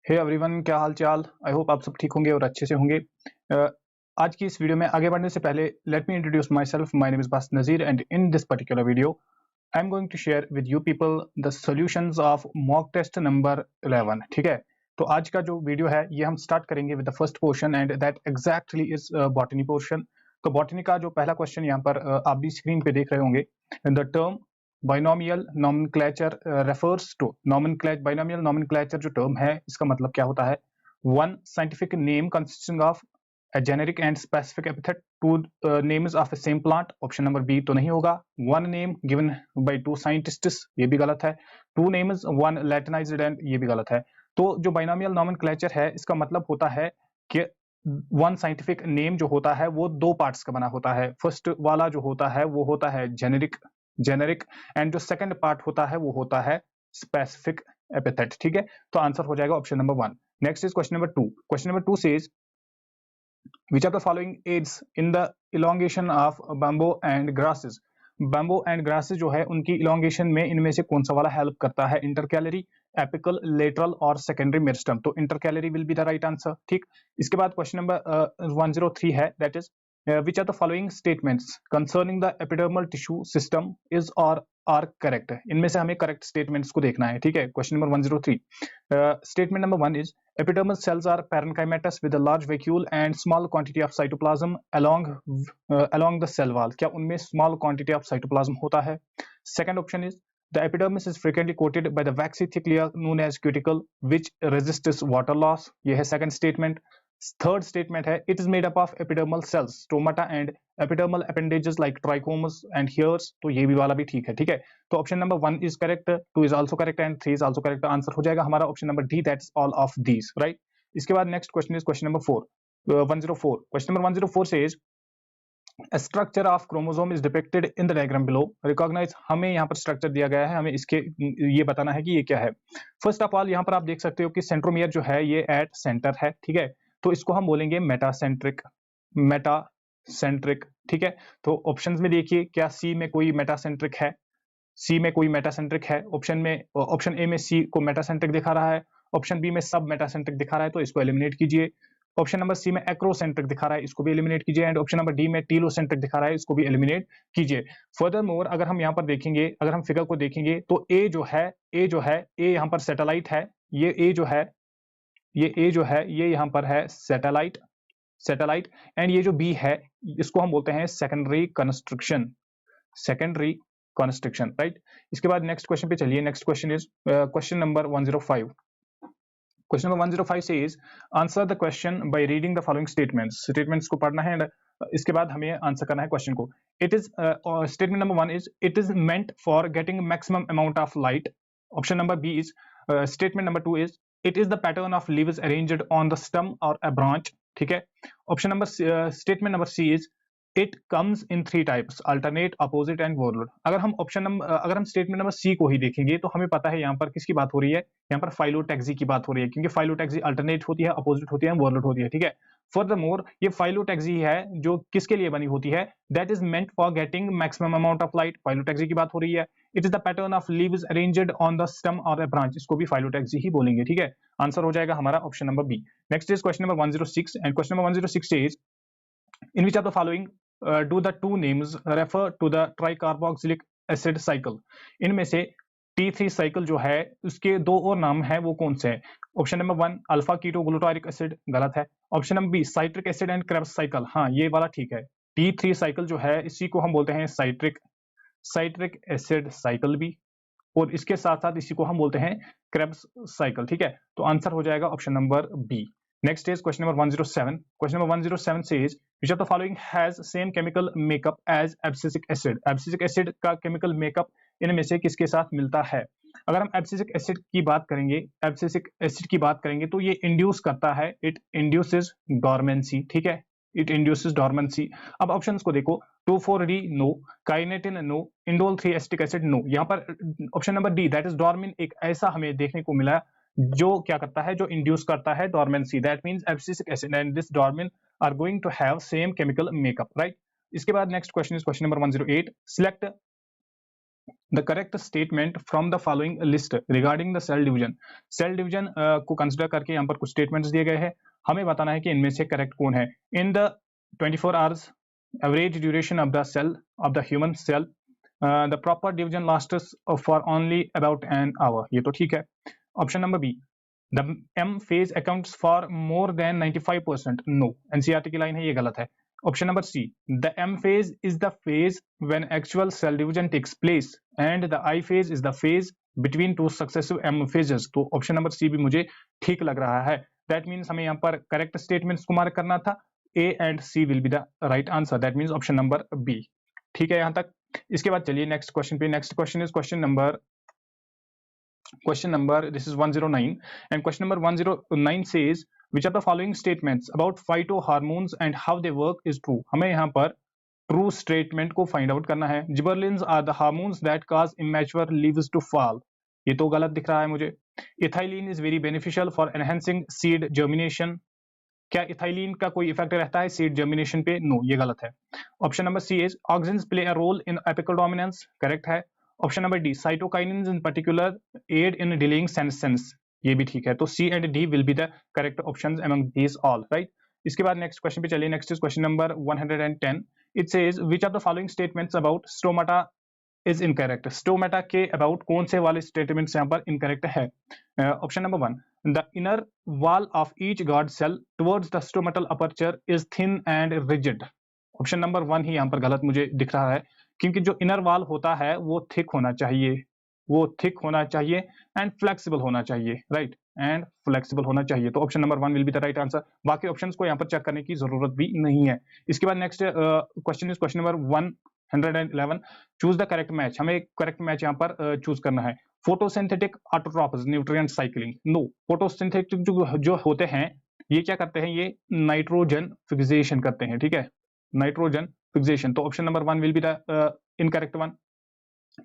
Hey everyone, क्या हाल चाल। I hope आप सब ठीक होंगे और अच्छे से होंगे। अ, आज की इस वीडियो में आगे बढ़ने से पहले let me introduce myself. My name is Baas Nazeer and in this particular video I am going to share with you people the solutions of mock test number 11। ठीक है, तो आज का जो वीडियो है ये हम स्टार्ट करेंगे with the first portion and that exactly is botany portion. तो बॉटनी का जो पहला क्वेश्चन यहाँ पर आप भी स्क्रीन पे देख रहे होंगे। The term binomial nomenclature refers to binomial nomenclature जो टर्म है इसका मतलब क्या होता है। One scientific name consisting of a generic and specific epithet, two names of a same plant, option number B तो नहीं होगा। one name given by two scientists, ये भी गलत है। two names, one latinized and ये भी गलत है। तो जो binomial nomenclature है इसका मतलब होता है कि वन साइंटिफिक नेम जो होता है वो दो पार्ट्स का बना होता है। फर्स्ट वाला जो होता है वो होता है जेनेरिक एंड जो सेकंड पार्ट होता है वो होता है स्पेसिफिक एपिथेट। ठीक है, तो आंसर हो जाएगा option number 1। Next is question number 2। Question number 2 says which of the following aids in the elongation of bamboo and grasses। bamboo and grasses जो है उनकी elongation में इनमें से कौन सा वाला हेल्प करता है। इंटरकैलरी, एपिकल, लेटरल और सेकेंडरी मेरिस्टम। तो intercalary will be the right answer. ठीक, इसके बाद क्वेश्चन नंबर 103 है, that is which of the following statements concerning the epidermal tissue system is or are correct। इनमें से हमें करेक्ट स्टेटमेंट्स को देखना है। ठीक है, question number 103। Statement number 1 is epidermal cells are parenchymatous with a large vacuole and small quantity of cytoplasm along the cell wall। क्या उनमें small quantity of cytoplasm होता है। Second option is the epidermis is frequently coated by the waxy thick layer known as cuticle which resists water loss। ये है second statement। Third statement है it is made up of epidermal cells, stomata and epidermal appendages like trichomes and hairs। तो ये भी वाला भी ठीक है। ठीक है, तो option number 1 is correct, 2 is also correct and 3 is also correct. Answer हो जाएगा हमारा option number D, that is all of these, right. इसके बाद next question is question number 4 104। Question number 104 says A structure of chromosome is depicted in the diagram below। Recognize, हमें यहाँ पर structure दिया गया है, हमें इसके ये बताना है कि ये क्या है। फर्स्ट ऑफ ऑल यहाँ पर आप देख सकते हो कि सेंट्रोमियर जो है ये एट सेंटर है। ठीक है, तो इसको हम बोलेंगे मेटासेंट्रिक। ठीक है, तो ऑप्शंस में देखिए क्या सी में कोई मेटासेंट्रिक है। सी में कोई मेटासेंट्रिक है। ऑप्शन ए में सी को मेटासेंट्रिक दिखा रहा है, ऑप्शन बी में सब मेटासेंट्रिक दिखा रहा है, तो इसको एलिमिनेट कीजिए। ऑप्शन नंबर सी में एक्रोसेंट्रिक दिखा रहा है, इसको भी एलिमिनेट कीजिए। एंड ऑप्शन नंबर डी में टीलोसेंट्रिक दिखा रहा है, इसको भी एलिमिनेट कीजिए। फर्दर मोर अगर हम यहाँ पर देखेंगे, अगर हम फिगर को देखेंगे तो ए यहाँ पर सैटेलाइट है। ये ए जो है ये यहाँ पर है सैटेलाइट एंड ये जो बी है इसको हम बोलते हैं सेकेंडरी कंस्ट्रक्शन, राइट। इसके बाद नेक्स्ट क्वेश्चन पे चलिए। Next question is question number 105। Question number 105 says answer the question by reading the following statements को पढ़ना है एंड इसके बाद हमें आंसर करना है क्वेश्चन को। It is statement number 1 is it is meant for getting maximum amount of light. Option number B is statement number 2 is it is the pattern of leaves arranged on the stem और a branch. ठीक है, option number statement number C is it comes in 3 types, alternate, opposite and whorled. अगर हम statement number C को ही देखेंगे तो हमें पता है यहाँ पर किसकी बात हो रही है, यहाँ पर फाइलोटैक्सी की बात हो रही है, क्योंकि फाइलोटैक्सी अल्टरनेट होती है, अपोजिट होती है, वोरलुड होती है। ठीक है, फर्दरमोर ये फाइलोटैक्सी है जो किसके लिए बनी होती है, that is meant for getting maximum amount of light. Phyllotaxy की बात हो रही है। It is the pattern of leaves arranged on the stem और अ ब्रांच, इसको भी फाइलोटैक्सी ही बोलेंगे। ठीक है, आंसर हो जाएगा हमारा option number B. Next is question number 106 and question number 106 is in which of the following do the two names refer to the tricarboxylic acid cycle। इनमें से T3 साइकिल जो है उसके दो और नाम है, वो कौन से हैं। Option number 1 alpha keto glutaric acid, गलत है। Option number B citric acid and Krebs cycle, हाँ ये वाला ठीक है। T3 साइकिल जो है इसी को हम बोलते हैं साइट्रिक एसिड साइकिल भी, और इसके साथ साथ इसी को हम बोलते हैं क्रेब्स साइकिल। ठीक है, तो आंसर हो जाएगा option number B. Next is question number 107। Question number 107 says which of the following has same chemical makeup as abscisic acid। abscisic acid का केमिकल मेकअप इनमें से किसके साथ मिलता है। अगर हम abscisic acid की बात करेंगे तो ये इंड्यूस करता है, इट इंड्यूसेस डोरमेंसी। ठीक है, इट इंड्यूसेस डोरमेंसी। अब ऑप्शंस को देखो, 2,4-D no, kinetin no, indole 3 acetic acid no. यहाँ पर option number D that is dormin एक ऐसा हमें देखने को मिला जो क्या करता है, जो इंड्यूस करता है dormancy. That means abscisic acid and this dormin are going to have same chemical makeup, right. इसके बाद next question is question number 108। Select the correct statement from the following list regarding the cell division. Cell division को consider करके यहाँ पर कुछ statements दिए गए हैं, हमें बताना है कि इनमें से करेक्ट कौन है। In the 24 hours average duration of the cell of the human cell the proper division lasts for only about an hour, ये तो ठीक है। Option number B, the M phase accounts for more than 95%, no, NCERT की line है, ये गलत है। Option number C, the M phase is the phase when actual cell division takes place and the I phase is the phase between two successive M phases। तो option number C भी मुझे ठीक लग रहा है। दैट मीन्स हमें यहाँ पर करेक्ट स्टेटमेंट्स को मार्क करना था, A and C will be the right answer. That means option number B. ठीक है यहाँ तक। इसके बाद चलिए नेक्स्ट क्वेश्चन पे। Next question is question number this is 109 and question number 109 says which of the following statements about phytohormones and how they work is true। हमें यहाँ पर ट्रू स्टेटमेंट को फाइंड आउट करना है। Gibberellins are the hormones that cause immature leaves to fall, ये तो गलत दिख रहा है मुझे। Ethylene is very beneficial for enhancing seed germination, क्या इथाइलिन का कोई इफेक्ट रहता है सीड जर्मिनेशन पे? नो, ये गलत है। Option number C is auxins play a role in apical dominance, correct है। Option number D, cytokinins in particular aid in delaying senescence, ये भी ठीक है। तो C and D will be the correct options among these all, right. इसके बाद next question पे चलिए। Next is question number 110। It says which of the following statements about stomata is incorrect. Stomata के अबाउट कौन से वाले statements यहाँ पर इनकरेक्ट है? Option number 1, the inner wall of each guard cell towards the stomatal aperture is thin and rigid. Option number 1 ही यहाँ पर गलत मुझे दिख रहा है, क्योंकि जो इनर वॉल होता है वो थिक होना चाहिए, एंड फ्लेक्सिबल होना चाहिए, राइट, एंड फ्लेक्सिबल होना चाहिए। तो option number 1 will be the right answer. बाकी ऑप्शंस को यहाँ पर चेक करने की जरूरत भी नहीं है। इसके बाद next question is question number 111। Choose the correct match, हमें करेक्ट मैच यहाँ पर चूज करना है। Photosynthetic autotrophs nutrient cycling, no. Photosynthetic जो होते हैं ये क्या करते हैं? ये नाइट्रोजन फिक्सेशन करते हैं, ठीक है, नाइट्रोजन फिक्सेशन। तो option number 1 will be the incorrect one.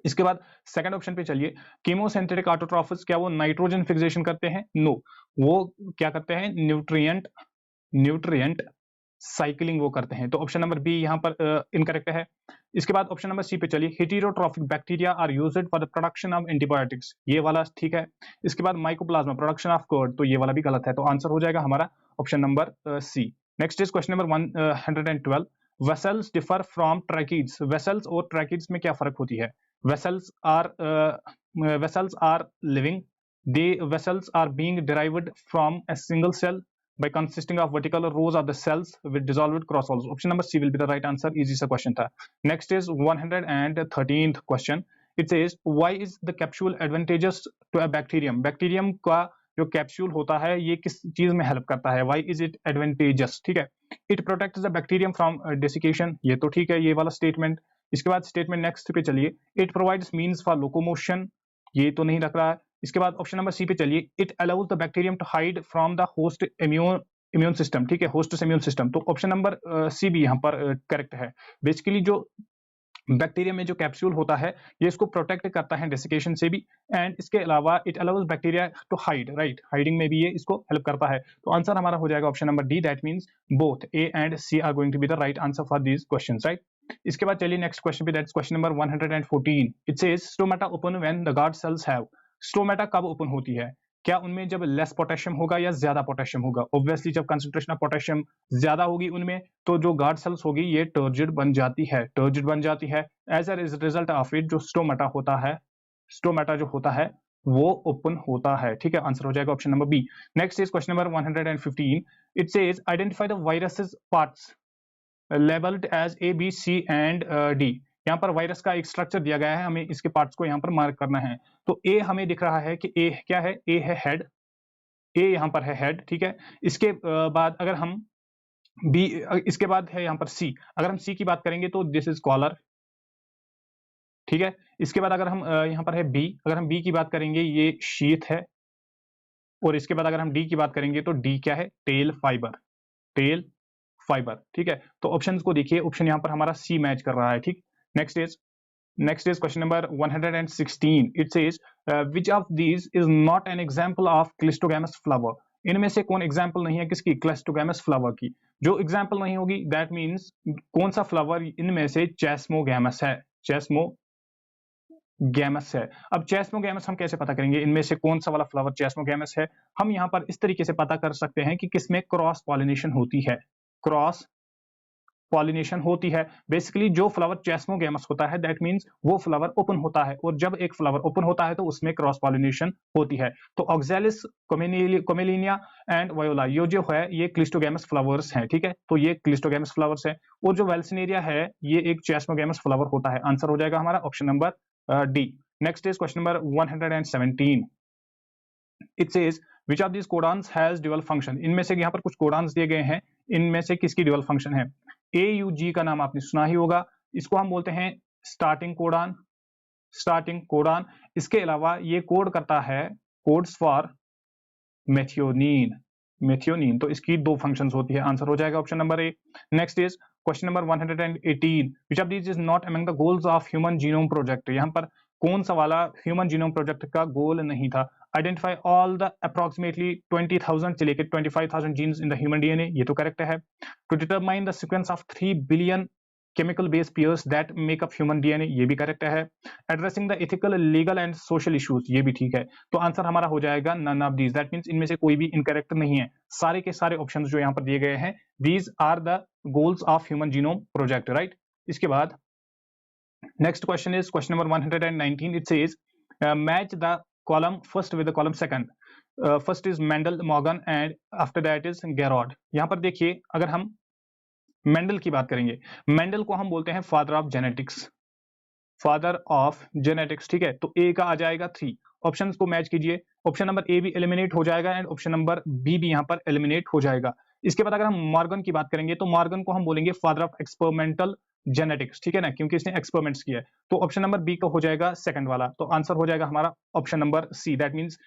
इसके बाद सेकंड ऑप्शन पे चलिए। कीमोसिंथेटिक ऑटोट्रॉफ्स, क्या वो नाइट्रोजन फिक्सेशन करते हैं? नो, वो क्या करते हैं? न्यूट्रिएंट साइक्लिंग वो करते हैं। तो ऑप्शन नंबर बी यहाँ पर इनकरेक्ट है। इसके बाद ऑप्शन नंबर सी पे चलिए। Heterotrophic bacteria are used for the production of antibiotics, ये वाला ठीक है। इसके बाद माइकोप्लाज्मा प्रोडक्शन ऑफ कर्ड, तो ये वाला भी गलत है। तो आंसर हो जाएगा हमारा option number C. Next is question number 112। Vessels differ from tracheids, vessels और ट्रैकीड्स में क्या फर्क होती है? Vessels are living. Vessels are being derived from a single cell by consisting of vertical rows of the cells with dissolved cross walls. Option number C will be the right answer. Easy सा question था। Next is 113th question. It says why is the capsule advantageous to a bacterium? Bacterium का जो capsule होता है ये किस चीज में हेल्प करता है? Why is it advantageous? ठीक है। It protects the bacterium from desiccation, ये तो ठीक है, ये वाला स्टेटमेंट। इसके बाद स्टेटमेंट नेक्स्ट पे चलिए। It provides means for locomotion, ये तो नहीं रख रहा है। इसके बाद ऑप्शन नंबर सी पे चलिए। It allows the bacterium to hide from the host immune system, ठीक है, होस्ट इम्यून सिस्टम। तो ऑप्शन नंबर सी भी यहाँ पर करेक्ट है। बेसिकली जो बैक्टीरिया में जो कैप्सूल होता है ये इसको प्रोटेक्ट करता है डेसिकेशन से भी, एंड इसके अलावा it allows bacteria to hide, right, hiding में भी ये इसको हेल्प करता है। तो आंसर हमारा हो जाएगा option number D. That means both A and C are going to be the right answer for these questions, right. इसके बाद चलिए नेक्स्ट क्वेश्चन पे। That's question number 114। It says stomata open when the guard cells have. Stomata कब open होती है? क्या उनमें जब लेस पोटेशियम होगा या ज्यादा पोटेशियम होगा? ऑब्वियसली जब कंसंट्रेशन ऑफ पोटेशियम ज्यादा होगी उनमें तो जो गार्ड सेल्स होगी ये टर्जिड बन जाती है, as a result of it जो स्टोमेटा जो होता है वो ओपन होता है, ठीक है। आंसर हो जाएगा option number B. Next is question number 115। It says identify the viruses parts labelled as A B C and D. यहाँ पर वायरस का एक स्ट्रक्चर दिया गया है, हमें इसके पार्ट्स को यहाँ पर मार्क करना है। तो ए हमें दिख रहा है कि ए क्या है? ए है हेड, ए यहाँ पर है हेड, ठीक है। इसके बाद अगर हम बी, इसके बाद है यहाँ पर सी। अगर हम सी की बात करेंगे तो दिस इज कॉलर, ठीक है। इसके बाद अगर हम यहाँ पर है बी, अगर हम बी की बात करेंगे ये शीथ है, और इसके बाद अगर हम डी की बात करेंगे तो डी क्या है? टेल फाइबर, ठीक है। तो ऑप्शंस को देखिए, ऑप्शन यहाँ पर हमारा सी मैच कर रहा है, ठीक। Next is question number 116। It says which of these is not an example of cleistogamous flower. इनमें से कौन एग्जांपल नहीं है किसकी? क्लिस्टोगैमस फ्लावर की। जो एग्जांपल नहीं होगी दैट मींस कौन सा फ्लावर इनमें से चेस्मोगैमस है? गैमस है। अब चेस्मोगैमस हम कैसे पता करेंगे, इनमें से कौन सा वाला फ्लावर चेस्मोगैमस है? हम यहाँ पर इस तरीके से पता कर सकते हैं कि किसमें क्रॉस पॉलिनेशन होती है। क्रॉस पॉलिनेशन होती है। बेसिकली जो फ्लावर चेस्मोगैमस होता है दैट मींस वो फ्लावर ओपन होता है, और जब एक फ्लावर ओपन होता है तो उसमें क्रॉस पॉलिनेशन होती है। तो ऑक्सैलिस, कोमेलिनिया एंड वायोला ये जो है ये क्लिस्टोगैमस फ्लावर्स हैं, ठीक है। तो ये क्लिस्टोगैमस फ्लावर्स है, और जो वेल्सिनेरिया है ये एक चेस्मोगैमस फ्लावर होता है। आंसर हो जाएगा हमारा option number D. Next is question number 117। It says which of this codons has dual function. इनमें से यहाँ पर कुछ कोडॉन्स दिए गए हैं, इनमें से किसकी ड्यूअल फंक्शन है? AUG का नाम आपने सुना ही होगा, इसको हम बोलते हैं स्टार्टिंग कोडॉन। स्टार्टिंग कोडॉन, इसके अलावा ये कोड करता है कोड्स फॉर मेथियोनीन। मेथियोनीन, तो इसकी दो फंक्शंस होती है। आंसर हो जाएगा option number A. Next is question number 118। Which of these is not among the goals of human genome project. यहाँ पर कौन सा वाला ह्यूमन जीनोम प्रोजेक्ट का गोल नहीं था? आइडेंटिफाई ऑल द अप्रोक्सीमेटली 20,000 से लेकर 25,000 genes in the human DNA, ये तो करेक्ट है। To determine the sequence of 3 billion chemical base pairs that make up human DNA, ये भी करेक्ट है। Addressing the ethical, legal and social issues, ये भी ठीक है। तो आंसर हमारा हो जाएगा none of these. That means इनमें से कोई भी इनकरेक्ट नहीं है। सारे के सारे ऑप्शंस जो यहाँ पर दिए गए हैं, these are the goals of human genome project, right. इसके बाद next question is question number 119। It says match the column first with the column second. First is Mendel, Morgan and after that is Garrod. यहाँ पर देखिए, अगर हम Mendel की बात करेंगे, मेंडल को हम बोलते हैं father of genetics. Father of genetics, ठीक है। तो ए का आ जाएगा 3। ऑप्शंस को मैच कीजिए, ऑप्शन नंबर ए भी एलिमिनेट हो जाएगा एंड ऑप्शन नंबर बी भी यहाँ पर एलिमिनेट हो जाएगा। इसके बाद अगर हम मॉर्गन की बात करेंगे तो मॉर्गन को हम बोलेंगे फादर ऑफ एक्सपेरिमेंटल जेनेटिक्स, ठीक है ना, क्योंकि इसने एक्सपेरिमेंट्स किया है। तो ऑप्शन नंबर बी का हो जाएगा सेकंड वाला। तो आंसर हो जाएगा हमारा option number C. That means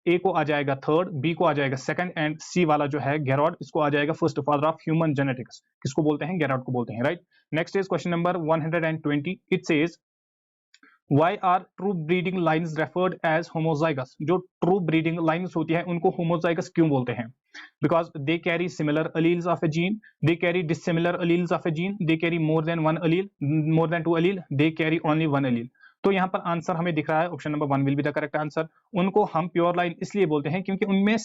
A को आ जाएगा थर्ड, बी को आ जाएगा सेकंड एंड सी वाला जो है गेरॉड, इसको आ जाएगा first, father of human genetics. किसको बोलते हैं? गेरॉड को बोलते हैं, right. Next is question number 120। It says Why are true breeding lines referred as homozygous? जो true breeding lines होती है उनको homozygous क्यों बोलते हैं? Because they carry similar alleles of a gene, they carry dissimilar alleles of a gene, they carry more than one allele, more than 2 allele, they carry only one allele. तो यहाँ पर answer हमें दिख रहा है option number 1 will be the correct answer. उनको हम pure line इसलिए बोलते हैं क्योंकि उनमें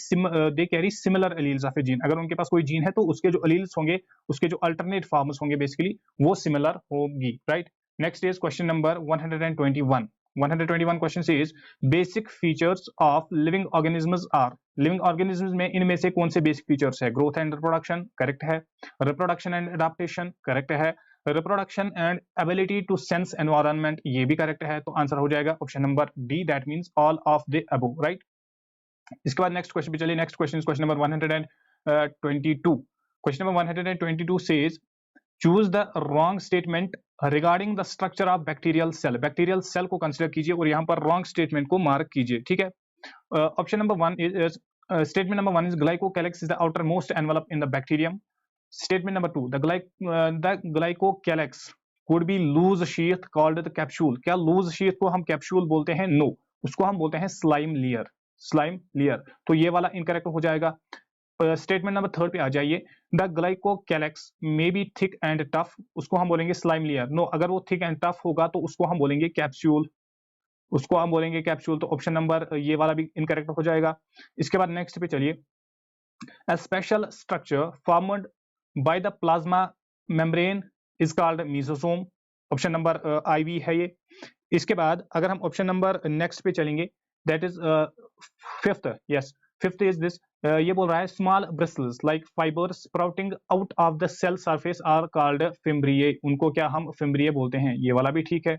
they carry similar alleles of A gene. अगर उनके पास कोई जीन है तो उसके जो एलील्स होंगे, उसके जो अल्टरनेट फॉर्म्स होंगे बेसिकली वो सिमिलर होगी, right. Next is question number 121. 121 question says basic features of living organisms are. Living organisms में इनमें से कौन से basic features है? Growth and reproduction, correct है। Reproduction and adaptation, correct है। Reproduction and ability to sense environment, ये भी correct है। तो आंसर हो जाएगा option number D, that means all of the above, right? इसके बाद next question पे चलिए। Next question is question number 122. Question number 122 says choose the wrong statement regarding the structure of bacterial cell. Bacterial cell को consider कीजिए और यहाँ पर wrong statement को मार्क कीजिए, ठीक है। Option number 1 is statement number 1 is glycocalyx is the outermost envelope in the bacterium. Statement number 2 the glycocalyx could be loose sheath called the capsule. क्या लूज शीथ को हम capsule बोलते हैं? No, उसको हम बोलते हैं स्लाइम लेयर। स्लाइम लेयर, तो ये वाला इनकरेक्ट हो जाएगा। स्टेटमेंट नंबर 3 पे आ जाइए। The glycocalyx may be thick and tough, उसको हम बोलेंगे स्लाइम लेयर। नो, अगर वो थिक एंड टफ होगा तो उसको हम बोलेंगे कैप्सूल, उसको हम बोलेंगे कैप्सूल। तो ऑप्शन नंबर ये वाला भी इनकरेक्ट हो जाएगा। इसके बाद नेक्स्ट पे चलिए। A special structure formed by the plasma membrane is called mesosome. Option number IV है ये। इसके बाद अगर हम ऑप्शन नंबर नेक्स्ट पे चलेंगे, that is fifth. Yes, fifth is this. ये बोल रहा है small bristles like fibres sprouting out of the cell surface are called fimbriae. उनको क्या हम फिम्ब्रिए बोलते हैं? ये वाला भी ठीक है।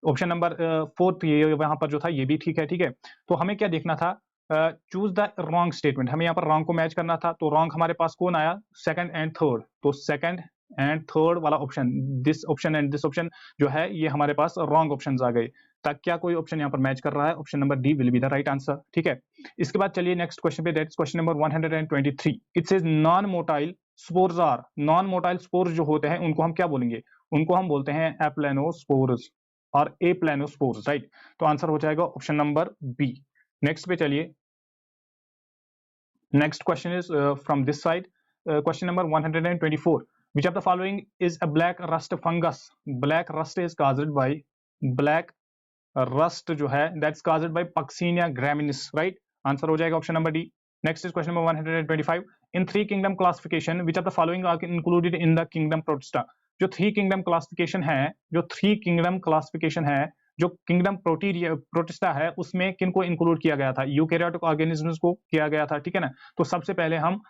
ऑप्शन नंबर 4 ये वहां पर जो था ये भी ठीक है, ठीक है। तो हमें क्या देखना था? चूज द रॉन्ग स्टेटमेंट, हमें यहाँ पर रॉन्ग को मैच करना था। तो रॉन्ग हमारे पास कौन आया? Second and third. तो सेकंड एंड थर्ड वाला option, this option and this option जो है ये हमारे पास रॉन्ग ऑप्शंस आ गए। तक क्या कोई ऑप्शन यहाँ पर मैच कर रहा है? Option number D will be the right answer, ठीक है। इसके बाद चलिए नेक्स्ट क्वेश्चन पे, that is question number 123। It says non motile spores are. Non motile spores जो होते हैं उनको हम क्या बोलेंगे? उनको हम बोलते हैं एप्लेनोस्पोर्स और एप्लेनोस्पोर्स, राइट। तो आंसर हो जाएगा ऑप्शन नंबर बी। नेक्स्ट पे चलिए। Next question is from this side, question number 124। which of the following is a black rust fungus? Black rust is caused by black rust जो है that's caused by Puccinia graminis, right. Answer हो जाएगा option number D. Next is question number 125। In three kingdom classification which are the following are included in the kingdom Protista. जो three kingdom classification है, जो kingdom protista है, उसमें किनको include किया गया था? यूकैरियोटिक ऑर्गेनिजम्स को किया गया था, ठीक है ना। तो सबसे पहले हम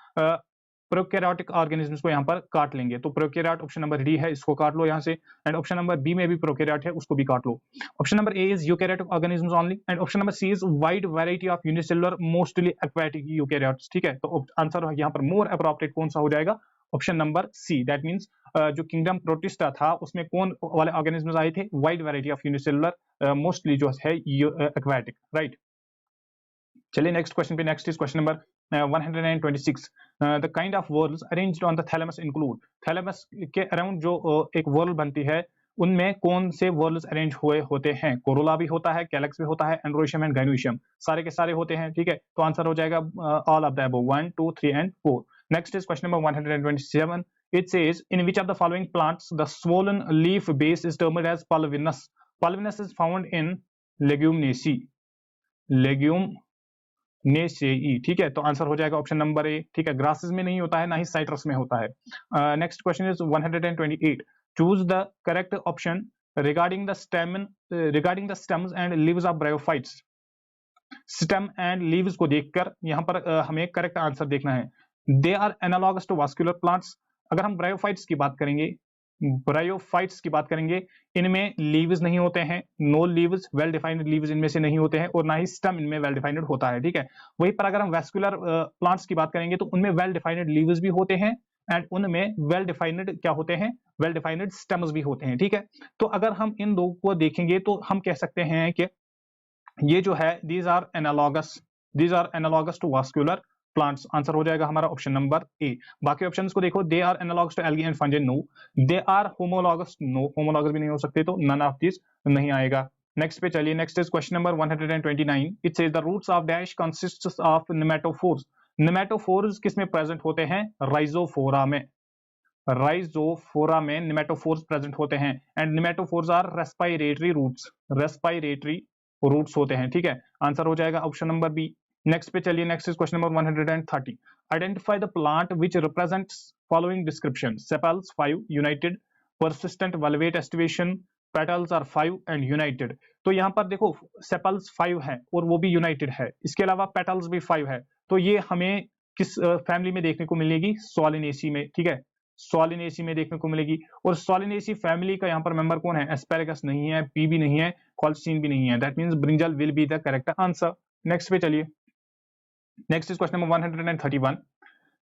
प्रोकैरियोटिक ऑर्गेनिजम्स को यहाँ पर काट लेंगे। तो प्रोकैरियोट ऑप्शन नंबर डी है, इसको काट लो यहाँ से। एंड ऑप्शन नंबर बी में भी प्रोकैरियोट है, उसको भी काट लो। Option number A is eukaryotic organisms only, and option number C is wide variety of unicellular mostly aquatic eukaryotes, ठीक है। तो आंसर यहाँ पर मोर अप्रोप्रिएट कौन सा हो जाएगा? Option number C. That means जो किंगडम प्रोटिस्टा था उसमें कौन वाले ऑर्गेनिजम्स आए थे? Wide variety of unicellular mostly जो है एक्वाटिक, राइट। चलिए नेक्स्ट क्वेश्चन पे। Next is question number 126। The kind of whorls arranged on the thalamus include. Thalamus के अराउंड जो एक वॉर्ल बनती है, उनमें कौन से वॉर्ल्स अरेंज हुए होते हैं? कोरोला भी होता है, कैलक्स भी होता है, एंड्रोशियम एंड गाइनोशियम, सारे के सारे होते हैं, ठीक है। तो आंसर हो जाएगा all of the above, 1 2 3 and 4। Next is question number 127। It says in which of the following plants the swollen leaf base is termed as pulvinus. Pulvinus is found in Leguminosae, Leguminosae, ठीक है। तो answer हो जाएगा option number ए, ठीक है। Grasses में नहीं होता है, ना ही साइट्रस में होता है। Next question is 128। Choose the correct option regarding the stems and leaves of bryophytes. Stem and leaves को देखकर यहाँ पर हमें करेक्ट आंसर देखना है। They are analogous to vascular plants. अगर हम ब्रायोफाइट्स की बात करेंगे, इनमें लीव्स नहीं होते हैं, no leaves, well defined leaves इनमें से नहीं होते हैं, और ना ही स्टेम इनमें वेल डिफाइंड होता है, ठीक है। वहीं पर अगर हम वैस्कुलर प्लांट्स की बात करेंगे तो उनमें वेल डिफाइंड लीव्स भी होते हैं, एंड उनमें वेल डिफाइंड क्या होते हैं? वेल डिफाइंड स्टेम्स भी होते हैं, ठीक है। तो अगर हम इन दो को देखेंगे तो हम कह सकते हैं कि ये जो है these are analogous to vascular plants. Answer हो जाएगा हमारा ऑप्शन नंबर ए। बाकी ऑप्शंस को देखो, they are analogous to algae and fungi, no. They are homologous, no, homologous भी नहीं हो सकते, तो नन ऑफ दिस नहीं आएगा। नेक्स्ट पे चलिए। Next is question number 129। It says the roots of dash consists of nematophores. Nematophores किसमें प्रेजेंट होते हैं? राइजोफोरा में। राइजोफोरा में नेमेटोफोर्स प्रेजेंट होते हैं, एंड नेमेटोफोर्स आर रेस्पिरेटरी रूट्स होते हैं, ठीक है। आंसर हो जाएगा ऑप्शन नंबर बी। नेक्स्ट पे चलिए। Next is question number 130। Identify the plant which represents following description. Sepals 5 united, persistent valvate aestivation, petals are 5 and united. तो यहाँ पर देखो सेपल्स 5 है और वो भी यूनाइटेड है, इसके अलावा पेटल्स भी 5 है। तो ये हमें किस फैमिली में देखने को मिलेगी? सोलिनेसी में, ठीक है। सोलिनेसी में देखने को मिलेगी। और सोलिनेसी फैमिली का यहाँ पर मेंबर कौन है? एस्पेरेगस नहीं है, पी भी नहीं है, कॉल्चिन भी नहीं है। That means brinjal will be the correct answer. Next पे चलिए। Next is question number 131।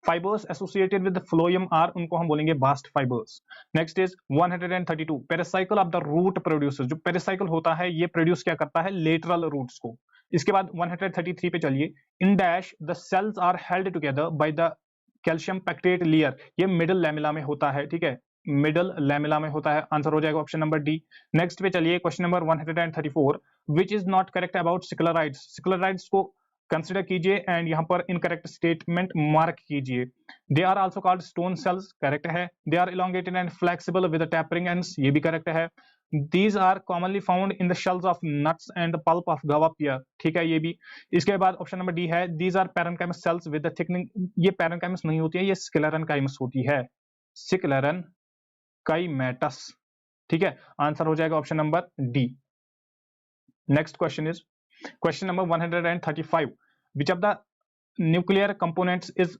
Fibres associated with phloem are, उनको हम बोलेंगे bast fibres. Next is 132। Pericycle of the root producer. जो पेरिसाइकल होता है ये प्रोड्यूस क्या करता है? लेटरल रूट्स को। इसके बाद 133 पे चलिए। In dash the cells are held together by the calcium pectate layer. ये मिडल लैमेला में होता है, ठीक है, मिडल लैमेला में होता है। आंसर हो जाएगा ऑप्शन नंबर डी। नेक्स्ट पे चलिए। Question number 134। Which is not correct about sclereids. Sclereids को कंसिडर कीजिए एंड यहाँ पर इनकरेक्ट स्टेटमेंट मार्क कीजिए। They are also called stone cells, correct है। They are elongated and flexible with tapering ends, ये भी करेक्ट है। These are commonly found in the shells of nuts and the pulp of guava pear, ठीक है, ये भी। इसके बाद ऑप्शन नंबर डी है। These are parenchymus cells with the thickening, ये parenchymus नहीं होती है, ये sclerenchymus होती है, sclerenchymatous, ठीक है। आंसर हो जाएगा option number D. Next question is question number 135। Which of the nuclear components is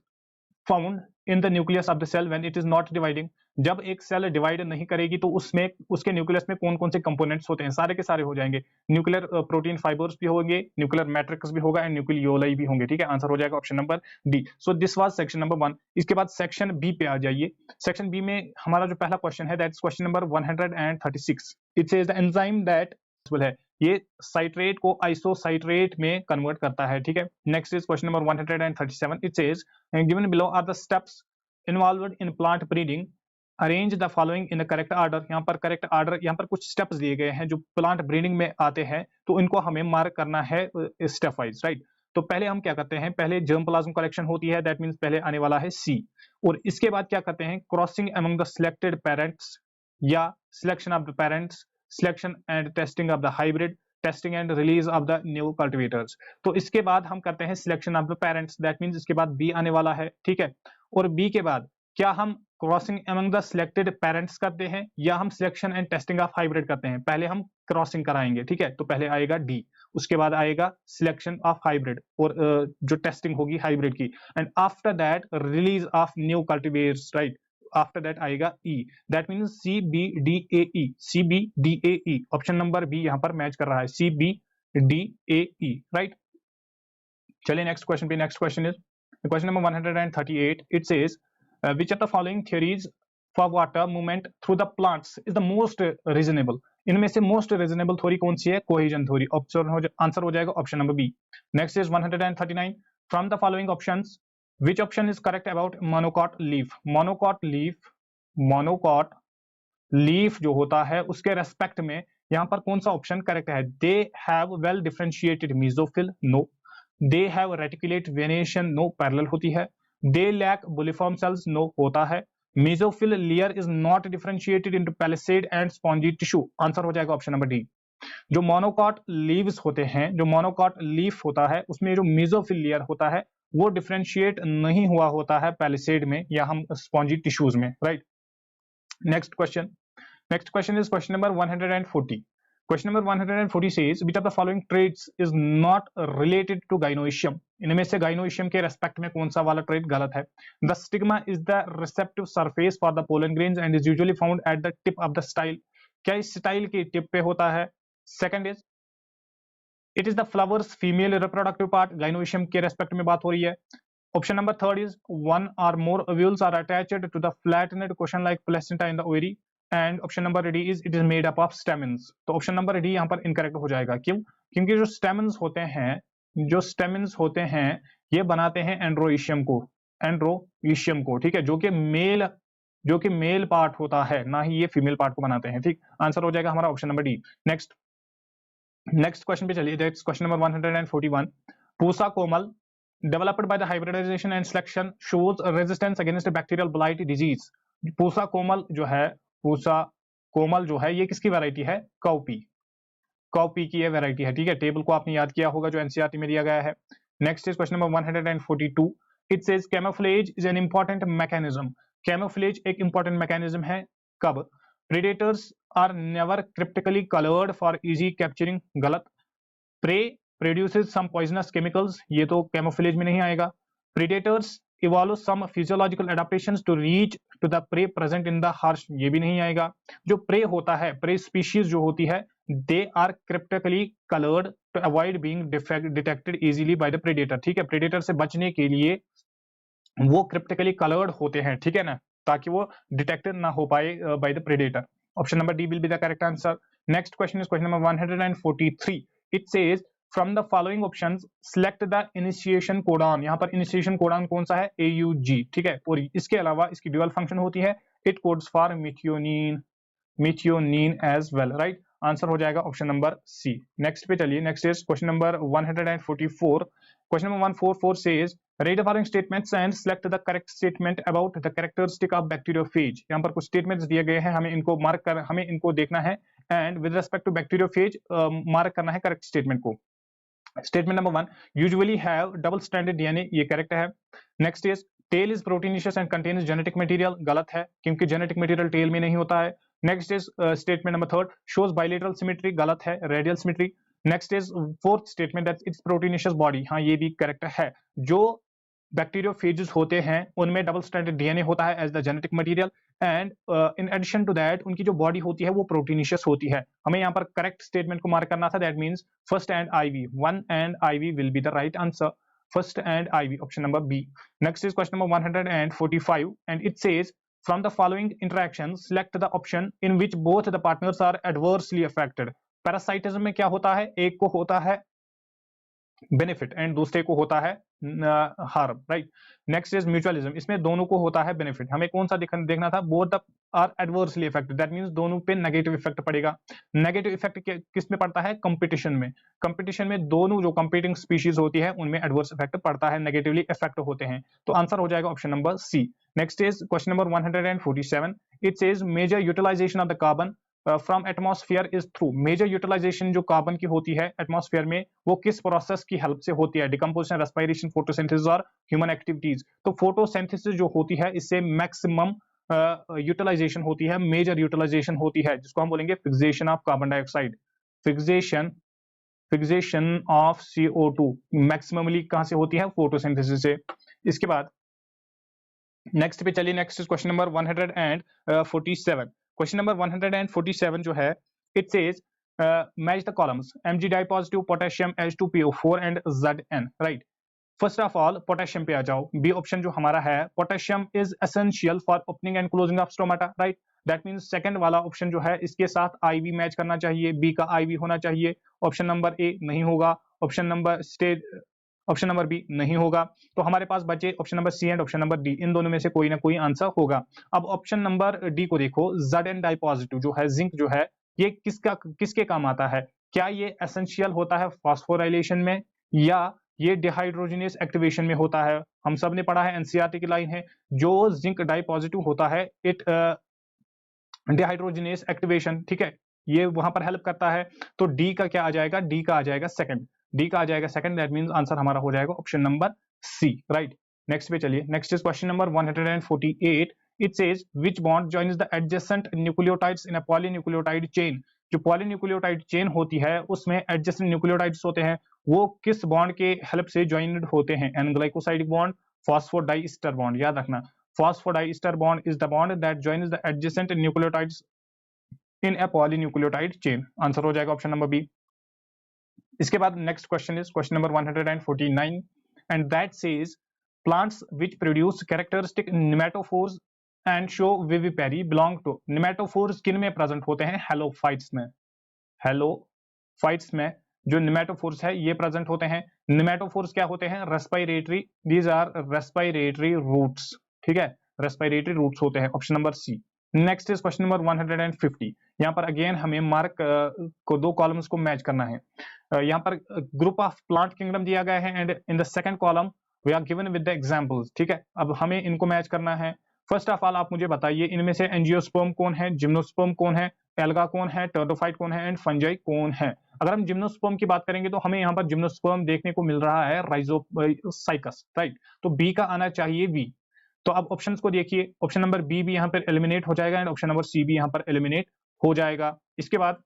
found in the nucleus of the cell when it is not dividing। जब एक सेल डिवाइड नहीं करेगी तो उसमें उसके न्यूक्लियस में कौन कौन से कंपोनेंट्स होते हैं? सारे के सारे हो जाएंगे। न्यूक्लियर प्रोटीन फाइबर्स भी होंगे, न्यूक्लियर मैट्रिक्स भी होगा, एंड न्यूक्लियोलाई भी होंगे, ठीक है। आंसर हो जाएगा option number D. So this was section number 1। इसके बाद सेक्शन बी पे आ जाइए। सेक्शन बी में हमारा जो पहला क्वेश्चन है that's question number 136। It says the enzyme that है, ये साइट्रेट को आइसोसाइट्रेट में कन्वर्ट करता है, ठीक है। Next is question number 137। It says given below are the steps involved in plant breeding, arrange the following in the correct order. यहाँ पर करेक्ट ऑर्डर, यहाँ पर कुछ स्टेप्स दिए गए हैं जो प्लांट ब्रीडिंग में आते हैं, तो इनको हमें मार्क करना है स्टेप वाइज, राइट। तो पहले हम क्या करते हैं? पहले जर्म प्लाज्म कलेक्शन होती है, दैट मींस पहले आने वाला है सी। और इसके बाद क्या करते हैं? Crossing among the selected parents, या selection of the parents, selection and testing of the hybrid, testing and release of the new cultivators. तो इसके बाद हम करते हैं selection of the parents, that means इसके बाद बी आने वाला है, ठीक है। और बी के बाद क्या हम crossing among the selected parents करते हैं या हम selection and testing of hybrid करते हैं? पहले हम क्रॉसिंग कराएंगे, ठीक है। तो पहले आएगा डी, उसके बाद आएगा सिलेक्शन ऑफ हाइब्रिड और जो टेस्टिंग होगी हाइब्रिड की, and after that release of new cultivators, right. After that आएगा E, that means C B D A E, C B D A E. Option number B यहां पर match कर रहा है, C B D A E, right. चलिए next question पे। Next question is question number 138. It says which of the following theories for water movement through the plants is the most reasonable? इनमें से most reasonable theory कौन सी है? Cohesion theory. Answer हो जाएगा option number B. Next is 139. From the following options which option is correct about monocot leaf? Monocot leaf जो होता है उसके रेस्पेक्ट में यहां पर कौन सा ऑप्शन करेक्ट है? They have well differentiated mesophyll, no. They have reticulate venation, no, parallel होती है। They lack bulliform cells, no, होता है। Mesophyll layer is not differentiated into palisade and spongy tissue. Answer हो जाएगा ऑप्शन नंबर डी। जो monocot leaves होते हैं, जो मोनोकॉट लीफ होता है उसमें जो मेसोफिल लेयर होता है वो डिफरेंशिएट नहीं हुआ होता है पैलिसेड में या हम स्पॉन्जी टिश्यूज में, right. Next question is question number 140. Question number 140 says which of the following traits is not related to gynoecium? इनमें से gynoecium के रेस्पेक्ट में कौन सा वाला ट्रेट गलत है? The stigma is the receptive surface for the pollen grains and is usually found at the tip of the style. क्या इस स्टाइल के टिप पे होता है? Second is it is the flowers female reproductive part. gynoecium के respect में बात हो रही है। Option number third is one or more ovules are attached to the flattened cushion like placenta in the ovary. And option number D is it is made up of stamens. तो option number D यहां पर incorrect हो जाएगा। क्यों? क्योंकि जो stamens होते हैं ये बनाते हैं एंड्रोइशियम को, ठीक है, जो कि मेल पार्ट होता है, ना ही ये फीमेल पार्ट को बनाते हैं, ठीक। आंसर हो जाएगा हमारा option number D. Next question पे चलिए। Question number 141. Pusa Komal developed by the hybridization and selection shows resistance against bacterial blight disease. Pusa Komal जो है ये किसकी वैरायटी है? काउपी की ये वैरायटी है, ठीक है। टेबल को आपने याद किया होगा जो एनसीईआरटी में दिया गया है। Next is question number 142. It says camouflage is an important mechanism. Camouflage एक इंपॉर्टेंट मैकेनिज्म है कब? Predators are never cryptically coloured for easy capturing, गलत। Prey produces some poisonous chemicals, ये तो कैमोफ्लेज में नहीं आएगा। Predators evolve some physiological adaptations to reach to the prey present in the harsh, ये भी नहीं आएगा। जो प्रे होता है, प्रे स्पीशीज जो होती है, they are cryptically coloured to avoid being detected easily by the predator, ठीक है। प्रेडेटर से बचने के लिए वो क्रिप्टिकली कलर्ड होते हैं, ठीक है ना, ताकि वो डिटेक्टेड ना हो pi by the predator. Option number D will be the correct answer. Next question is question number 143. It says from the following options select the initiation codon. यहाँ पर इनिशिएशन कोडॉन कौन सा है? AUG, ठीक है। और इसके अलावा इसकी ड्यूअल फंक्शन होती है, it codes for methionine as well, right. Answer हो जाएगा ऑप्शन नंबर सी। नेक्स्ट पे चलिए। Next is question number 144. Question number 144 says read the following statements and select the correct statement about the characteristic of bacteriophage. यहाँ पर कुछ statements दिए गए हैं, हमें इनको देखना है and with respect to bacteriophage mark करना है करेक्ट स्टेटमेंट को। Statement number 1 usually have double stranded DNA, ये करेक्ट है। Next is tail is proteinaceous and contains genetic material, गलत है क्योंकि जेनेटिक मटेरियल टेल में नहीं होता है। Next is statement number 3 shows bilateral symmetry, गलत है, radial symmetry. Next is fourth statement that it's proteinaceous body, हाँ ये भी करेक्ट है। जो बैक्टीरियोफेजेस होते हैं उनमें डबल स्ट्रैंडेड डीएनए होता है as the genetic material and in addition to that उनकी जो बॉडी होती है वो प्रोटीनिशियस होती है। हमें यहाँ पर करेक्ट स्टेटमेंट को मार्क करना था, that means first and IV, 1 एंड IV will be the right answer, first and IV, option number B. Next is question number 145 and it says from the following interactions select the option in which both the partners are adversely affected. Parasitism में क्या होता है? एक को होता है benefit and दूसरे को होता है harm, right. Next is mutualism, इसमें दोनों को होता है बेनिफिट। हमें कौन सा देखना था? Both are adversely affected, that means दोनों पे नेगेटिव इफेक्ट पड़ेगा। नेगेटिव इफेक्ट किस में पड़ता है? कंपटीशन में। कंपटीशन में दोनों जो कंपीटिंग स्पीशीज होती है उनमें एडवर्स इफेक्ट पड़ता है, नेगेटिवली इफेक्ट होते हैं। तो आंसर हो जाएगा option number C. Next is question number 147. It says major utilization of the carbon from atmosphere is through. Major utilization जो कार्बन की होती है एटमॉस्फेयर में वो किस प्रोसेस की हेल्प से होती है? डिकम्पोजिशन, रेस्पिरेशन, फोटोसिंथेसिस और ह्यूमन एक्टिविटीज। तो फोटोसिंथेसिस जो होती है इससे मैक्सिमम यूटिलाइजेशन होती है, मेजर यूटिलाइजेशन होती है, जिसको हम बोलेंगे fixation of carbon dioxide. Fixation of CO2 maximally कहां से होती है? फोटोसिंथेसिस से। इसके बाद नेक्स्ट पे चलिए, next question number 147। Question number 147 जो है, it says match the columns Mg di positive, potassium, H2PO4 and Zn, right. First of all potassium पे आ जाओ। बी ऑप्शन जो हमारा है, potassium is essential for opening and closing of stomata, right. That means second वाला option जो है इसके साथ IV मैच करना चाहिए, बी का IV होना चाहिए। ऑप्शन नंबर ए नहीं होगा, ऑप्शन नंबर बी नहीं होगा। तो हमारे पास बचे option number C and option number D, इन दोनों में से कोई ना कोई आंसर होगा। अब ऑप्शन नंबर डी को देखो, Zn डाई पॉजिटिव जो है, जिंक जो है, ये किसके काम आता है? क्या ये एसेंशियल होता है फॉस्फोराइलेशन में, या ये डिहाइड्रोजनेस एक्टिवेशन में होता है? हम सब ने पढ़ा है, एनसीईआरटी की लाइन है, जो जिंक डाई पॉजिटिव होता है इट डिहाइड्रोजनेस एक्टिवेशन, ठीक है, ये वहां पर हेल्प करता है। तो डी का क्या आ जाएगा? डी का आ जाएगा सेकंड, डी का आ जाएगा सेकंड। दैट मींस आंसर हमारा हो जाएगा option number C, right. Next पे चलिए, next is question number 148। It says which bond joins the adjacent nucleotides in a polynucleotide chain. जो पॉलीन्यूक्लियोटाइड चेन होती है उसमें एडजेसेंट न्यूक्लियोटाइड्स होते हैं, वो किस बॉन्ड के हेल्प से ज्वाइंट होते हैं? N glycosidic bond, phosphodiester bond. याद रखना, phosphodiester bond is the bond that joins the adjacent nucleotides in a polynucleotide chain. Answer हो जाएगा ऑप्शन नंबर बी। इसके बाद next question is question number 149 and that says plants which produce characteristic nematophores and show vivipary belong to. Nematophores किन में present होते हैं? Halophytes में। Halophytes में जो नेमेटोफोर्स है ये प्रेजेंट होते हैं। नेमेटोफोर्स क्या होते हैं? Respiratory, these are respiratory roots, ठीक है, रेस्पिरेटरी रूट्स होते हैं। Option number C. Next is question number 150। यहाँ पर अगेन हमें मार्क को दो कॉलम्स को मैच करना है। यहाँ पर ग्रुप ऑफ प्लांट किंगडम दिया गया है and in the second column we are given with the examples, ठीक है। अब हमें इनको मैच करना है। फर्स्ट ऑफ ऑल आप मुझे बताइए, इनमें से एंजियोस्पर्म कौन है, जिम्नोस्पर्म कौन है, एल्गा कौन है, टेरिडोफाइट कौन है एंड फंजाई कौन है? अगर हम जिम्नोस्पर्म की बात करेंगे तो हमें यहाँ पर जिम्नोस्पर्म देखने को मिल रहा है राइजोसाइकस, राइट। तो बी का आना चाहिए बी। तो अब ऑप्शंस को देखिए, ऑप्शन नंबर बी भी यहाँ पर एलिमिनेट हो जाएगा एंड ऑप्शन नंबर सी भी यहाँ पर एलिमिनेट हो जाएगा। इसके बाद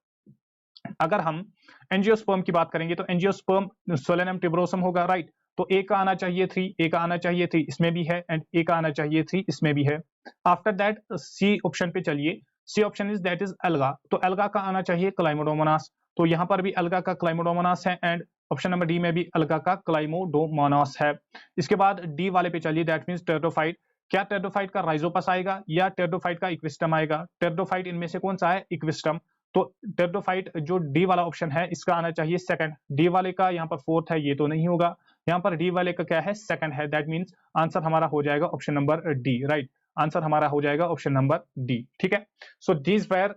अगर हम एंजियोस्पर्म की बात करेंगे तो एंजियोस्पर्म सोलेनम ट्यूबरोसम होगा, राइट। तो ए का आना चाहिए 3, ए का आना चाहिए 3, इसमें भी है, एंड ए का आना चाहिए 3, इसमें भी है। आफ्टर दैट सी ऑप्शन पे चलिए, C option is that is alga. तो एल्गा का आना चाहिए क्लाइमोडोमोनास, तो यहाँ पर भी एल्गा का क्लाइमोडोमोनास है एंड ऑप्शन नंबर डी में भी एल्गा का क्लाइमोडोमोनास है। इसके बाद डी वाले पे चलिए, दैट मींस टेरिडोफाइट। क्या टेरिडोफाइट का राइजोपस आएगा या टेरिडोफाइट का इक्विस्टम आएगा? टेरिडोफाइट इनमें से कौन सा है? इक्विस्टम। तो टेरिडोफाइट जो डी वाला ऑप्शन है इसका आना चाहिए सेकंड। डी वाले का यहाँ पर फोर्थ है, ये तो नहीं होगा। यहाँ पर डी वाले का क्या है? सेकंड है। दैट मींस आंसर हमारा हो जाएगा option number D, right. Answer हमारा हो जाएगा ऑप्शन नंबर डी, ठीक है। So these were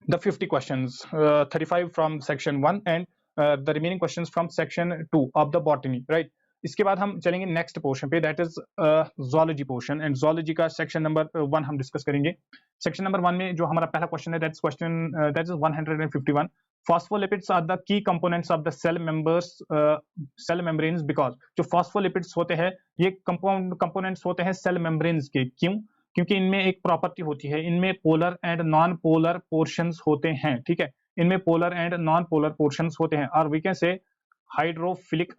the 50 questions, 35 from section 1 and the remaining questions from section 2 of the botany, right। इसके बाद हम चलेंगे नेक्स्ट पोर्शन पे, that is zoology portion, and zoology का सेक्शन नंबर 1 हम डिस्कस करेंगे। सेक्शन नंबर 1 में जो हमारा पहला क्वेश्चन है that is 151। phospholipids are the key components of the cell membranes because जो phospholipids होते हैं ये components होते हैं सेल मेम्ब्रेन्स के। क्यों? क्योंकि इनमें एक प्रॉपर्टी होती है, इनमें polar and non polar portions होते हैं, ठीक है, इनमें polar and non polar portions होते हैं, और we can say hydrophilic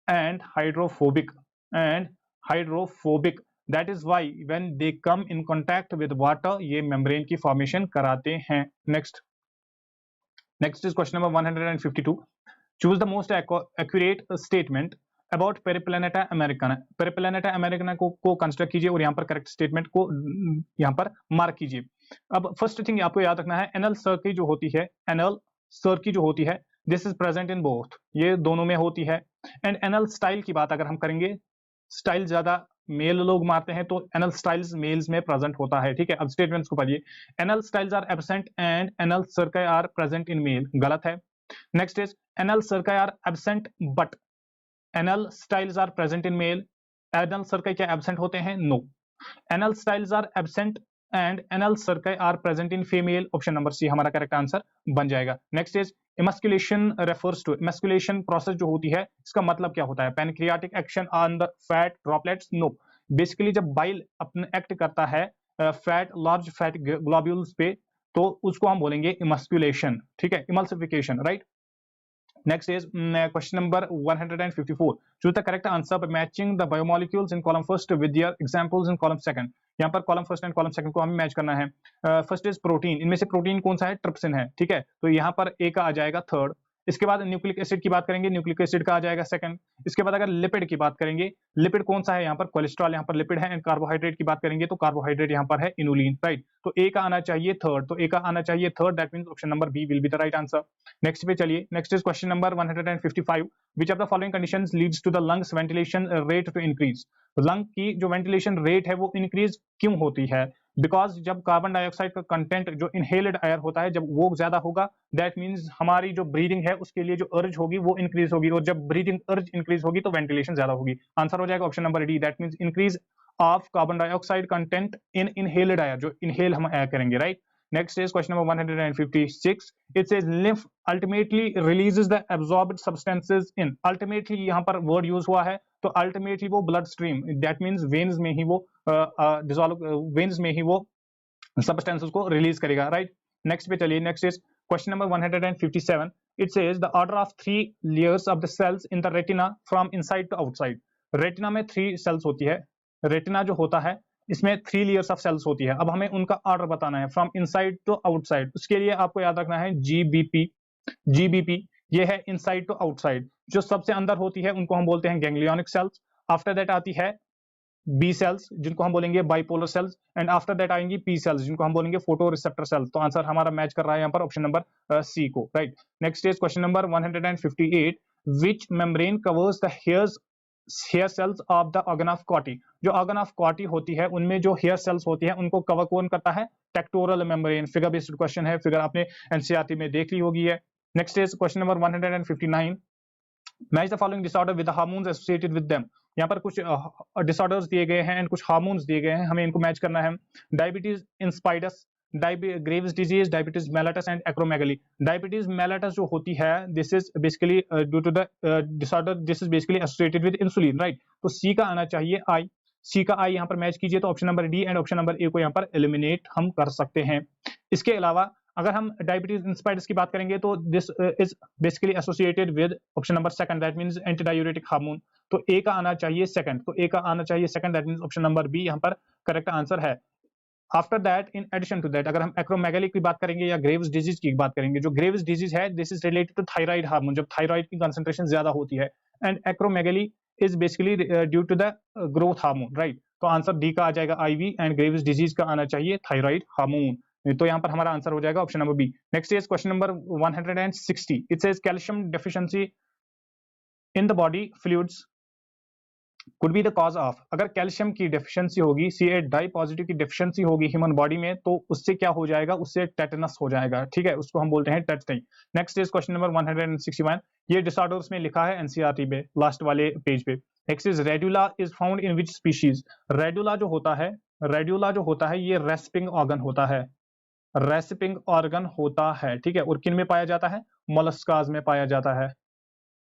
and hydrophobic. That is why when they come in contact with water ये मेम्ब्रेन की फॉर्मेशन कराते हैं। Next is question number 152। Choose the most accurate statement about periplaneta americana. Periplaneta americana को consider कीजिए और यहाँ पर correct statement को यहाँ पर मार्क कीजिए। अब फर्स्ट थिंग आपको याद रखना है, एनल सर्की जो होती है this is present in both, ये दोनों में होती है। एंड एनल स्टाइल की बात अगर हम करेंगे, स्टाइल ज्यादा मेल लोग मारते हैं, तो एनल स्टाइल्स मेल्स में प्रेजेंट होता है, ठीक है। अब स्टेटमेंट्स को पढ़िए, anal styles are absent and anal cerci are present in male, गलत है। Next is anal cerci are absent but anal styles are present in male, anal cerci क्या एब्सेंट होते हैं? No. Anal styles are absent and anal cerci are present in female, option number C हमारा correct answer बन जाएगा। Next is emasculation refers to, emasculation process जो होती है इसका मतलब क्या होता है? Pancreatic action on the fat droplets, no. Basically जब बाइल अपने एक्ट करता है फैट, लार्ज फैट ग्लोब्यूल्स पे, तो उसको हम बोलेंगे emasculation, ठीक है, emulsification, right. Next is question number 154. Choose the correct answer by matching the biomolecules in column first with their examples in column second. यहाँ पर column first and column second को हमें मैच करना है। फर्स्ट इज प्रोटीन, इनमें से protein कौन सा है? ट्रिप्सिन है, ठीक है, तो यहाँ पर ए का आ जाएगा थर्ड। इसके बाद न्यूक्लिक एसिड की बात करेंगे, न्यूक्लिक एसिड का आ जाएगा सेकंड। इसके बाद अगर लिपिड की बात करेंगे, लिपिड कौन सा है? यहाँ पर कोलेस्ट्रॉल, यहाँ पर लिपिड है। एंड कार्बोहाइड्रेट की बात करेंगे तो कार्बोहाइड्रेट यहाँ पर है इनुलिन, राइट। तो ए का आना चाहिए थर्ड, तो ए का आना चाहिए third, that means option number B will be the right answer. Next पे चलिए, next is question number 155। Which of the following conditions leads to the lungs ventilation rate to increase? Lung की जो ventilation rate है वो increase क्यों होती है? Because जब कार्बन डाइऑक्साइड का कंटेंट जो इनहेल्ड एयर होता है जब वो ज्यादा होगा, दैट मींस हमारी जो ब्रीदिंग है उसके लिए जो अर्ज होगी वो इंक्रीज होगी, और जब ब्रीदिंग अर्ज इंक्रीज होगी तो वेंटिलेशन ज्यादा होगी। आंसर हो जाएगा option number D, that means increase of carbon dioxide content in inhaled air, जो इनहेल हम एयर करेंगे, right. Next is question number 156. It says lymph ultimately releases the absorbed substances in. Ultimately यहाँ पर word use हुआ है, तो ultimately वो blood stream, that means veins में ही वो dissolve, veins में ही वो substances को release करेगा, right? Next पे चलिए, next is question number 157. It says the order of 3 layers of the cells in the retina from inside to outside. Retina में 3 cells होती है, retina जो होता है इसमें 3 लेयर्स ऑफ सेल्स होती है। अब हमें उनका ऑर्डर बताना है फ्रॉम इनसाइड टू आउटसाइड। उसके लिए आपको याद रखना है जीबीपी, जीबीपी ये है इनसाइड टू आउटसाइड। जो सबसे अंदर होती है उनको हम बोलते हैं गैंग्लियोनिक सेल्स। आफ्टर दैट आती है बी सेल्स जिनको हम बोलेंगे bipolar cells, and after that आएंगी पी सेल्स जिनको हम बोलेंगे फोटो रिसेप्टर सेल्स। तो आंसर हमारा मैच कर रहा है यहाँ पर ऑप्शन नंबर सी को, right. Next is question number 158। Which membrane covers the hair cells of the organ of Corti? जो ऑर्गन ऑफ कॉटी होती है उनमें जो हेयर सेल्स होती है उनको कवर कौन करता है? टेक्टोरल मेम्ब्रेन। फिगर बेस्ड क्वेश्चन है, फिगर आपने एनसीईआरटी में देख ली होगी है। Next is question number 159। Match the following disorder with the hormones associated with them. यहाँ पर कुछ डिसऑर्डर्स दिए गए हैं एंड कुछ हार्मोन्स दिए गए हैं, हमें इनको मैच करना है। Diabetes insipidus, Graves disease, diabetes mellitus and acromegaly. Diabetes mellitus जो होती है this is basically due to the disorder, this is basically associated with insulin, right. तो सी का आना चाहिए आई, सी का आई यहाँ पर मैच कीजिए तो option number D and option number ए को यहाँ पर एलिमिनेट हम कर सकते हैं। इसके अलावा अगर हम डायबिटीज इंस्पाइडस की बात करेंगे तो this is basically associated with option number second, that means anti diuretic hormone. तो ए का आना चाहिए सेकंड, तो ए का आना चाहिए second, that means option number B यहाँ पर करेक्ट आंसर है। After that, in addition to that, अगर हम एक्रोमेगाली की बात करेंगे या ग्रेव्स डिजीज की बात करेंगे, जो ग्रेव्स डिजीज है this is related to thyroid hormone, जब थायराइड की कंसंट्रेशन ज्यादा होती है, and acromegaly is basically due to the growth hormone, right. तो आंसर डी का आ जाएगा आईवी, एंड ग्रेव्स डिजीज का आना चाहिए थायराइड हार्मोन। तो यहाँ पर हमारा आंसर हो जाएगा option number B. Next is question number 160। It says calcium deficiency in the body fluids could be the cause of। अगर कैल्शियम की डेफिशिएंसी होगी, CA पॉजिटिव की डेफिशिएंसी होगी ह्यूमन बॉडी में, तो उससे क्या हो जाएगा? उससे टेटनस हो जाएगा, ठीक है, उसको हम बोलते हैं tetani. Next is question number 161। ये डिसऑर्डर्स में लिखा है एनसीईआरटी पे लास्ट वाले पेज पे। Next is radula is found in which species? Radula जो होता है, रेडुला जो होता है ये रेस्पिंग ऑर्गन होता है, रेस्पिंग ऑर्गन होता है, ठीक है, और किन में पाया जाता है? मोलस्कास में पाया जाता है,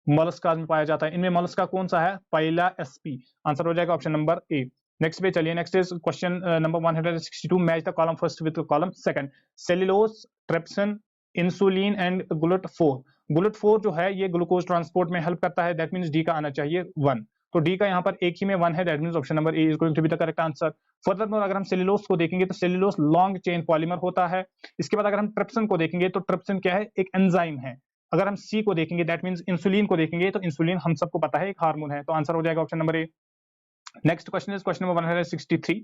मोलस्कास में पाया जाता है। इनमें मोलस्का कौन सा है? पाइला एसपी। आंसर हो जाएगा ऑप्शन नंबर ए। नेक्स्ट पे चलिए, next is question number 162। Match the column first with column second. Cellulose, trypsin, insulin and GLUT4। GLUT4 जो है ये ग्लूकोज ट्रांसपोर्ट में हेल्प करता है, दैट मींस डी का आना चाहिए 1। तो डी का यहाँ पर एक ही में 1 है, that means option number A is going to be the correct answer. Furthermore अगर हम सेल्यूलोज को देखेंगे तो सेल्यूलोज लॉन्ग चेन पॉलीमर होता है। इसके बाद अगर हम ट्रिप्सिन को देखेंगे तो ट्रिप्सिन क्या है? एक एंजाइम है। अगर हम सी को देखेंगे दैट मींस इंसुलिन को देखेंगे तो इंसुलिन हम सबको पता है एक हार्मोन है, तो आंसर हो जाएगा option number A. Next question is question number 163।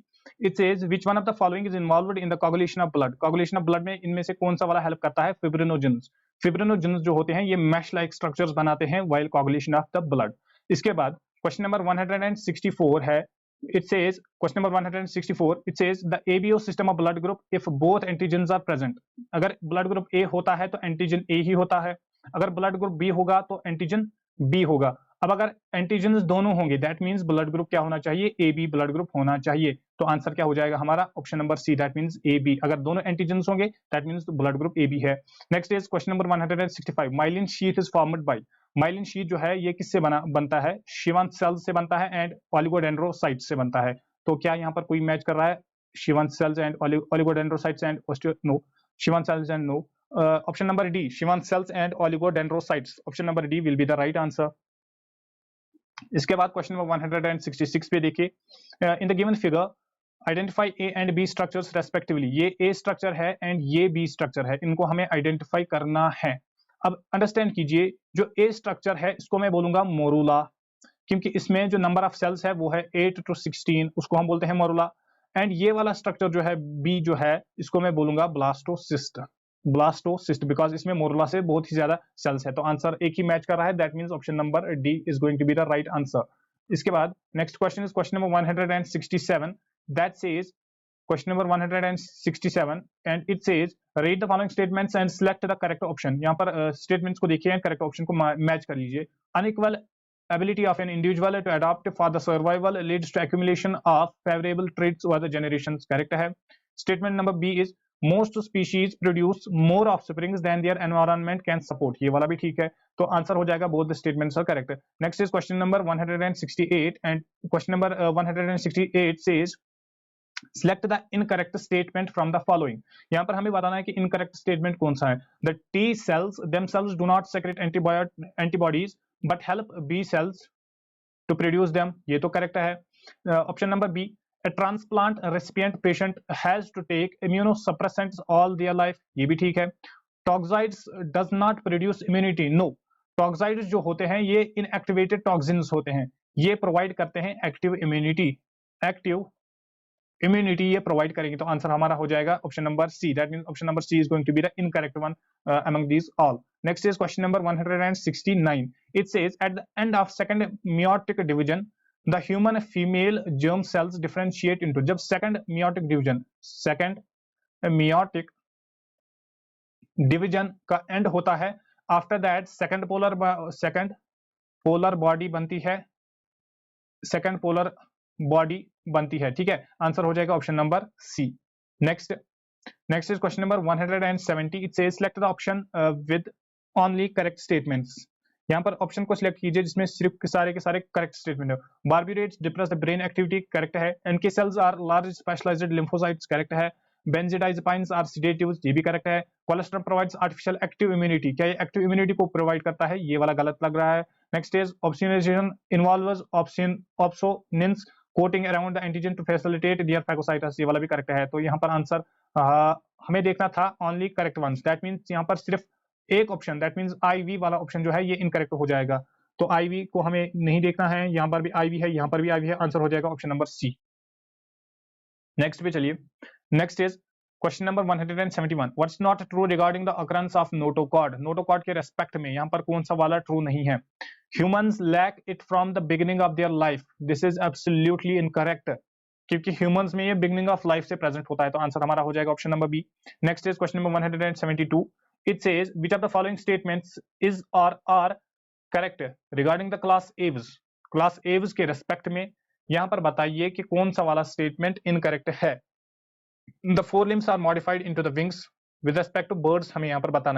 It says which one of the following is involved in the coagulation of blood? Coagulation of blood में इनमें से कौन सा वाला हेल्प करता है? फिब्रिनोजेंस। फिब्रिनोजेंस जो होते हैं ये मैश लाइक स्ट्रक्चर्स बनाते हैं while coagulation of the blood. इसके बाद क्वेश्चन नंबर 164 है। It says question number 164, it says the ABO system of blood group if both antigens are present। अगर ब्लड ग्रुप ए होता है तो एंटीजन ए ही होता है, अगर ब्लड ग्रुप बी होगा तो एंटीजन बी होगा। अब अगर एंटीजन्स दोनों होंगे दैट मींस ब्लड ग्रुप क्या होना चाहिए, ए बी ब्लड ग्रुप होना चाहिए। तो आंसर क्या हो जाएगा हमारा option number C, that means A B. अगर दोनों एंटीजन्स होंगे that means blood group A B है। Next is question number 165, myelin sheath is formed by. Myelin sheath जो है ये किससे बनता है, शिवंत सेल्स से बनता है एंड ओलिगोडेंड्रोसाइट्स से बनता है। तो क्या यहाँ पर कोई मैच कर रहा है, Shivant sales and oligodendrocytes and no, Shivant sales and no. Option number D, Shivant sales and oligodendrocytes, option number D will be the right answer. इसके बाद क्वेश्चन नंबर 166 पे देखिए, in the given figure identify A and B structures respectively. ये ए structure है and ये B structure है, इनको हमें आइडेंटिफाई करना है। अब अंडरस्टैंड कीजिए, जो ए स्ट्रक्चर है इसको मैं बोलूंगा मोरूला, क्योंकि इसमें जो नंबर ऑफ सेल्स है वो है 8 to 16, उसको हम बोलते हैं मोरूला। एंड ये वाला स्ट्रक्चर जो है बी जो है इसको मैं बोलूंगा ब्लास्टोसिस्ट, ब्लास्टोसिस्ट, बिकॉज इसमें मोरूला से बहुत ही ज्यादा सेल्स है। तो आंसर एक ही मैच कर रहा है, that means option number D is going to be the right answer. इसके बाद next question is question number 167, that says question number 167 and it says read the following statements and select the correct option. यहाँ पर statements को देखिए and correct option को match कर लीजिए। Unequal ability of an individual to adapt for the survival leads to accumulation of favorable traits over the generations, correct है। statement number B is most species produce more offspring than their environment can support, ये वाला भी ठीक है। तो answer हो जाएगा both the statements are correct। next is question number 168 and question number 168 says select the incorrect statement from the following। यहाँ पर हमें बताना है कि incorrect statement कौन सा है। the T cells themselves do not secrete antibodies but help B cells to produce them, ये तो करेक्ट है। Option number B, a transplant recipient patient has to take immunosuppressants all their life, ये भी ठीक है। toxoids does not produce immunity, no, toxoids जो होते हैं ये inactivated toxins होते हैं, ये प्रोवाइड करते हैं एक्टिव इम्यूनिटी, एक्टिव इम्यूनिटी ये प्रोवाइड करेंगे। तो आंसर हमारा हो जाएगा option number C, that means option number C is going to be the incorrect one among these all. Next is question number 169, it says at the end of second meiotic division the human female germ cells differentiate into। जब second meiotic division का and होता है, after that second polar body बनती है, second polar body बनती है, ठीक है। आंसर हो जाएगा option number C. Next is question number 170, it says select the option with only correct statements. यहाँ पर ऑप्शन को सिलेक्ट कीजिए जिसमें सिर्फ सारे के सारे करेक्ट स्टेटमेंट है। Barbiturates depress the brain activity, correct है। NK cells are large specialised lymphocytes, correct है। बेंजोडाइजेपाइन्स आर सेडेटिव्स, ये भी करेक्ट है। Cholesterol provides artificial active immunity, क्या ये एक्टिव इम्यूनिटी को प्रोवाइड करता है, ये वाला गलत लग रहा है। Next is opsonization involves opsonins coating around the antigen to facilitate their phagocytosis, ये वाला भी करेक्ट है। तो यहाँ पर आंसर हमें देखना था only correct ones, that means यहाँ पर सिर्फ एक ऑप्शन, दैट मींस IV वाला ऑप्शन जो है ये इनकरेक्ट हो जाएगा। तो IV को हमें नहीं देखना है, यहाँ पर भी IV है, यहाँ पर भी IV है, आंसर हो जाएगा ऑप्शन नंबर सी। नेक्स्ट पे चलिए, next is question number 171, what's not true regarding the occurrence of notochord. Notochord के रेस्पेक्ट में यहाँ पर कौन सा वाला ट्रू नहीं है। Humans lack it from the beginning of their life, this is absolutely incorrect, क्योंकि ह्यूमंस में ये बिगिनिंग ऑफ लाइफ से प्रेजेंट होता है। तो आंसर हमारा हो जाएगा option number B. Next is question number 172, it says which of the following statements is or are correct regarding the class aves। Class Aves के रेस्पेक्ट में यहाँ पर बताइए कि कौन सा वाला स्टेटमेंट इनकरेक्ट है। the forelimbs are modified into the wings with respect to birds, हमें यहाँ पर बताना है।